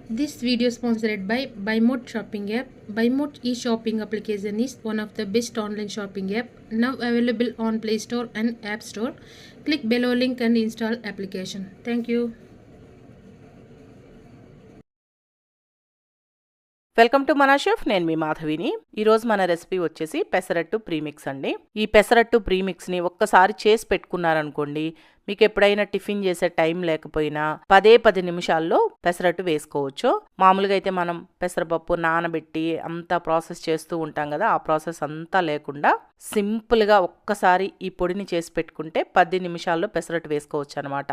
This video sponsored by BuyMode shopping app. BuyMode e-shopping application is one of the best online shopping app now available on Play Store and App Store. Click below link and install application. Thank you. Welcome to మన chef. నేను మీ మాధవిని. ఈరోజు మన recipe వచ్చేసి pesarattu premix అండి. ఈ పెసరట్టు ప్రీమిక్స్ని ఒక్కసారి చేసి పెట్టుకున్నారనుకోండి, మీకు ఎప్పుడైనా టిఫిన్ చేసే టైం లేకపోయినా 10 నిమిషాల్లో పెసరట్టు వేసుకోవచ్చు. మామూలుగా అయితే మనం పెసరపప్పు నానబెట్టి అంతా ప్రాసెస్ చేస్తూ ఉంటాం కదా, ఆ ప్రాసెస్ అంతా లేకుండా సింపుల్గా ఒక్కసారి ఈ పొడిని చేసి పెట్టుకుంటే 10 నిమిషాల్లో పెసరట్టు వేసుకోవచ్చు అనమాట.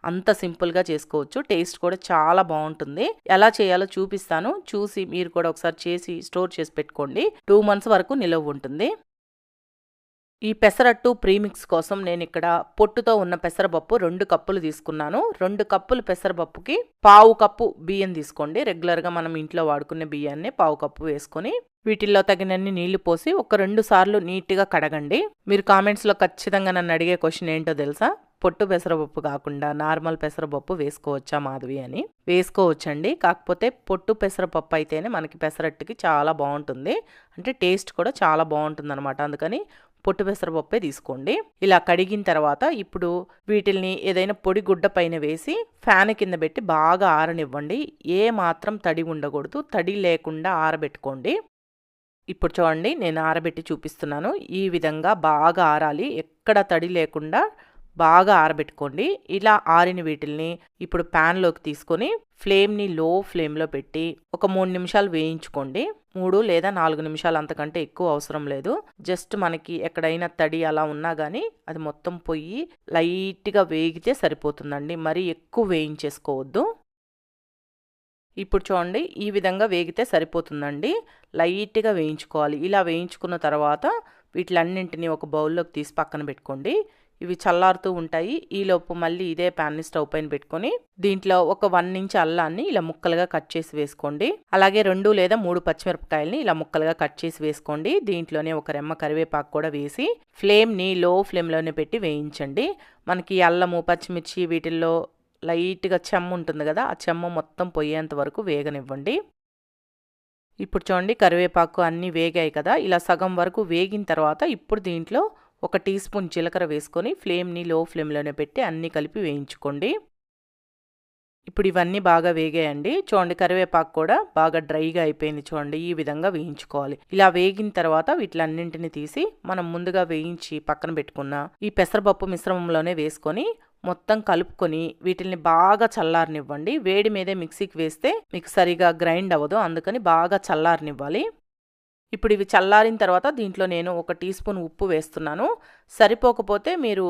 అంత సింపుల్గా చేసుకోవచ్చు. టేస్ట్ కూడా చాలా బాగుంటుంది. ఎలా చేయాలో చూపిస్తాను. చూసి మీరు కూడా ఒకసారి చేసి స్టోర్ చేసి పెట్టుకోండి. 2 months వరకు నిలవ ఉంటుంది. ఈ పెసరట్టు ప్రీమిక్స్ కోసం నేను ఇక్కడ పొట్టుతో ఉన్న పెసరపప్పు 2 కప్పులు తీసుకున్నాను. 2 కప్పులు పెసరపప్పుకి 1/2 కప్పు బియ్యం తీసుకోండి. రెగ్యులర్గా మనం ఇంట్లో వాడుకునే బియ్యాన్ని 1/2 కప్పు వేసుకొని వీటిల్లో తగినన్ని నీళ్లు పోసి ఒక 2 సార్లు నీట్గా కడగండి. మీరు కామెంట్స్లో ఖచ్చితంగా నన్ను అడిగే క్వశ్చన్ ఏంటో తెలుసా? పొట్టు పెసరపప్పు కాకుండా నార్మల్ పెసరపప్పు వేసుకోవచ్చా మాధవి అని. వేసుకోవచ్చండి. కాకపోతే పొట్టు పెసరపప్పు అయితేనే మనకి పెసరట్టుకి చాలా బాగుంటుంది. అంటే టేస్ట్ కూడా చాలా బాగుంటుంది అనమాట. అందుకని పొట్టు పెసరపప్పే తీసుకోండి. ఇలా కడిగిన తర్వాత ఇప్పుడు వీటిల్ని ఏదైనా పొడి గుడ్డ పైన వేసి ఫ్యాన్ కింద పెట్టి బాగా ఆరనివ్వండి. ఏ మాత్రం తడి ఉండకూడదు. తడి లేకుండా ఆరబెట్టుకోండి. ఇప్పుడు చూడండి, నేను ఆరబెట్టి చూపిస్తున్నాను. ఈ విధంగా బాగా ఆరాలి. ఎక్కడ తడి లేకుండా బాగా ఆరబెట్టుకోండి. ఇలా ఆరిన వీటిల్ని ఇప్పుడు ప్యాన్లోకి తీసుకొని ఫ్లేమ్ని లో ఫ్లేమ్లో పెట్టి ఒక 3 నిమిషాలు వేయించుకోండి. 3 లేదా 4 నిమిషాలు, అంతకంటే ఎక్కువ అవసరం లేదు. జస్ట్ మనకి ఎక్కడైనా తడి అలా ఉన్నా కానీ అది మొత్తం పొయ్యి లైట్గా వేగితే సరిపోతుందండి. మరీ ఎక్కువ వేయించేసుకోవద్దు. ఇప్పుడు చూడండి, ఈ విధంగా వేగితే సరిపోతుందండి. లైట్గా వేయించుకోవాలి. ఇలా వేయించుకున్న తర్వాత వీటిలన్నింటినీ ఒక బౌల్లోకి తీసి పక్కన పెట్టుకోండి. ఇవి చల్లారుతూ ఉంటాయి. ఈలోపు మళ్ళీ ఇదే ప్యాన్ని స్టవ్ పైన పెట్టుకొని దీంట్లో ఒక 1 ఇంచ్ అల్లాన్ని ఇలా ముక్కలుగా కట్ చేసి వేసుకోండి. అలాగే 2 లేదా 3 పచ్చిమిరపకాయలని ఇలా ముక్కలుగా కట్ చేసి వేసుకోండి. దీంట్లోనే ఒక రెమ్మ కరివేపాకు కూడా వేసి ఫ్లేమ్ని లో ఫ్లేమ్లోనే పెట్టి వేయించండి. మనకి అల్లము పచ్చిమిర్చి వీటిల్లో లైట్గా చెమ్మ ఉంటుంది కదా, ఆ చెమ్మ మొత్తం పోయేంత వరకు వేగనివ్వండి. ఇప్పుడు చూడండి, కరివేపాకు అన్నీ వేగాయి కదా. ఇలా సగం వరకు వేగిన తర్వాత ఇప్పుడు దీంట్లో 1 టీ స్పూన్ జీలకర్ర వేసుకొని ఫ్లేమ్ని లో ఫ్లేమ్లోనే పెట్టి అన్నీ కలిపి వేయించుకోండి. ఇప్పుడు ఇవన్నీ బాగా వేగాయండి. చూడండి, కరివేపాకు కూడా బాగా డ్రైగా అయిపోయింది. చూడండి, ఈ విధంగా వేయించుకోవాలి. ఇలా వేగిన తర్వాత వీటిలన్నింటినీ తీసి మనం ముందుగా వేయించి పక్కన పెట్టుకున్న ఈ పెసరపప్పు మిశ్రమంలోనే వేసుకొని మొత్తం కలుపుకొని వీటిల్ని బాగా చల్లారనివ్వండి. వేడి మీదే మిక్సీకి వేస్తే మీకు సరిగా గ్రైండ్ అవ్వదు. అందుకని బాగా చల్లారనివ్వాలి. ఇప్పుడు ఇవి చల్లారిన తర్వాత దీంట్లో నేను 1 టీ స్పూన్ ఉప్పు వేస్తున్నాను. సరిపోకపోతే మీరు